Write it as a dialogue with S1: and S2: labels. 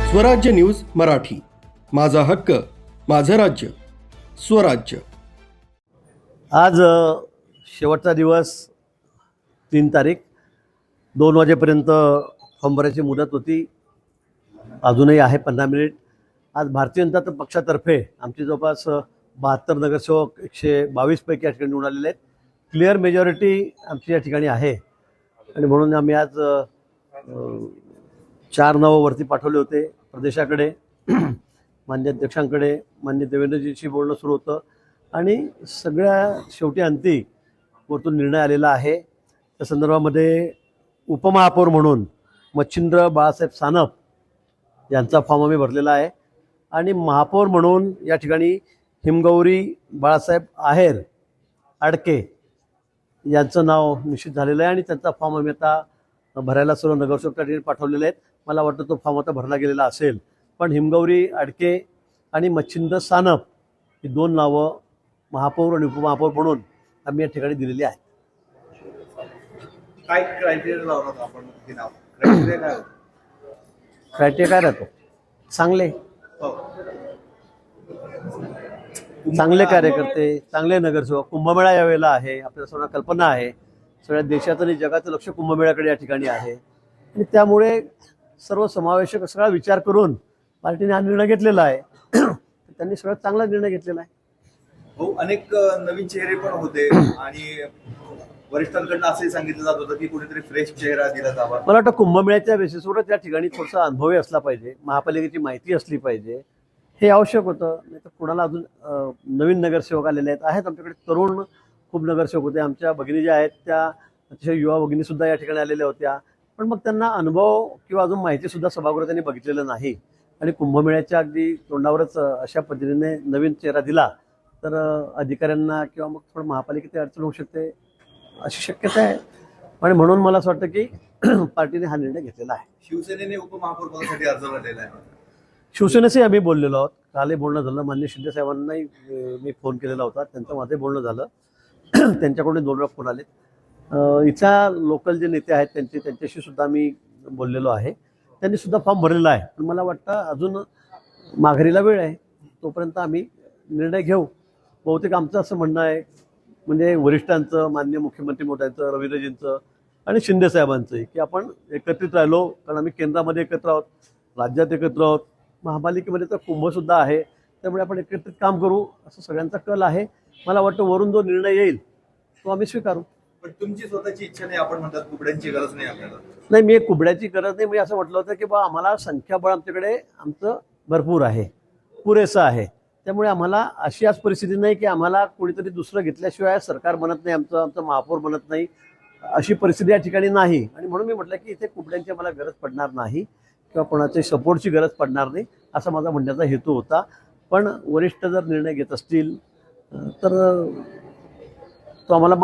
S1: स्वराज्य न्यूज मराठी, माझा हक्क माझं राज्य स्वराज्य।
S2: आज शेवटचा दिवस 3 तारीख 2 वाजेपर्यंत फॉर्म भरायची मुदत होती। अजूनही आहे 15 मिनिट। आज भारतीय जनता पक्षातर्फे आमची जवळपास 72 नगरसेवक 122 पैकी या ठिकाणी निवडून आलेले आहेत। क्लिअर मेजॉरिटी आमची या ठिकाणी आहे आणि म्हणून आम्ही आज 4 नावं वरती पाठवले होते प्रदेशाकडे, मान्य अध्यक्षांकडे, मान्य देवेंद्रजींशी बोलणं सुरू होतं आणि सगळ्या शेवटी अंती वरतून निर्णय आलेला आहे। त्या संदर्भामध्ये उपमहापौर म्हणून मच्छिंद्र बाळासाहेब सानप यांचा फॉर्म आम्ही भरलेला आहे आणि महापौर म्हणून या ठिकाणी हिमगौरी बाळासाहेब आहेर आडके यांचं नाव निश्चित झालेलं आहे आणि त्यांचा फॉर्म आम्ही आता भरायला सर्व नगरसेवक त्या ठिकाणी पाठवलेले आहेत। मला वाटतं तो फॉर्म आता भरला गेलेला असेल, पण हिमगौरी आडके आणि मच्छिंद्र सानप ही 2 नावं महापौर आणि उपमहापौर म्हणून आम्ही या ठिकाणी दिलेली आहेत।
S3: काय क्रायटेरिया लावला आपण हे नाव? क्रायटेरिया काय होतं?
S2: क्रायटेरिया काय राहतो? चांगले चांगले कार्यकर्ते, चांगले नगरसेवक। कुंभमेळा यावेळेला आहे, आपल्याला सर्वांना कल्पना आहे, सगळ्या देशाचं आणि जगाचं लक्ष कुंभमेळ्याकडे या ठिकाणी आहे आणि त्यामुळे सर्व समावेशक सगळा विचार करून पार्टीने हा निर्णय घेतलेला आहे। त्यांनी सगळ्यात चांगला निर्णय घेतलेला आहे।
S3: हो, अनेक नवीन चेहरे पण होते आणि वरिष्ठांकडून असंही सांगितलं जात होतं की कुठेतरी फ्रेश चेहरा दिला जावा।
S2: मला वाटतं कुंभमेळ्याच्या बेसिसवर त्या ठिकाणी थोडासा अनुभवी असला पाहिजे, महापालिकेची माहिती असली पाहिजे, हे आवश्यक होतं। नाही तर कुणाला अजून नवीन नगरसेवक आलेले आहेत आमच्याकडे तरुण खूप नगरसेवक होते। आमच्या भगिनी ज्या आहेत त्या अतिशय युवा भगिनीसुद्धा या ठिकाणी आलेल्या होत्या, पण मग त्यांना अनुभव किंवा अजून माहितीसुद्धा सभागृहात त्यांनी बघितलेलं नाही आणि कुंभमेळ्याच्या अगदी तोंडावरच अशा पद्धतीने नवीन चेहरा दिला तर अधिकाऱ्यांना किंवा मग थोडं महापालिकेत अडचण होऊ शकते अशी शक्यता आहे आणि म्हणून मला असं वाटतं की पार्टीने हा निर्णय घेतलेला आहे।
S3: शिवसेनेने उपमहापौर पदासाठी अर्ज भरलेला आहे।
S2: शिवसेनेशी आम्ही बोललेलो आहोत, कालही बोलणं झालं, मान्य शिंदे साहेबांनाही मी फोन केलेला होता, त्यांचं माझंही बोलणं झालं। त्यांच्याकडून 2 वेळा फोन आले। इथल्या लोकल जे नेते आहेत त्यांच्याशी सुद्धा मी बोललेलो आहे, त्यांनी सुद्धा फॉर्म भरलेला आहे। पण मला वाटतं अजून माघारीला वेळ आहे, तोपर्यंत आम्ही निर्णय घेऊ। बहुतेक आमचं असं म्हणणं आहे, म्हणजे वरिष्ठांचं, मान्य मुख्यमंत्री मोठ्यांचं, रवींद्रजींचं आणि शिंदे साहेबांचंही, की आपण एकत्रित राहिलो, कारण आम्ही केंद्रामध्ये एकत्र आहोत, राज्यात एकत्र आहोत, महापालिकेमध्ये तर कुंभसुद्धा आहे, त्यामुळे आपण एकत्रित काम करू असं सगळ्यांचा कल आहे। मला वाटतं वरून जो निर्णय येईल तो आम्ही स्वीकारू।
S3: पण तुमची स्वतःची इच्छा नाही, आपण म्हणतात कुबड्यांची गरज नाही आपल्याला?
S2: नाही, मी एक कुबड्याची गरज नाही, मी असं म्हटलं होतं की बा आम्हाला संख्याबळ आमच्याकडे आमचं भरपूर आहे, पुरेसं आहे, त्यामुळे आम्हाला अशी आज परिस्थिती नाही की आम्हाला कोणीतरी दुसरं घेतल्याशिवाय सरकार बनत नाही, आमचं महापौर बनत नाही, अशी परिस्थिती या ठिकाणी नाही। आणि म्हणून मी म्हटलं की इथे कुबड्यांची मला गरज पडणार नाही किंवा कोणाच्या सपोर्टची गरज पडणार नाही, असा माझा म्हणण्याचा हेतू होता। पण वरिष्ठ जर निर्णय घेत असतील तर तो आम्हाला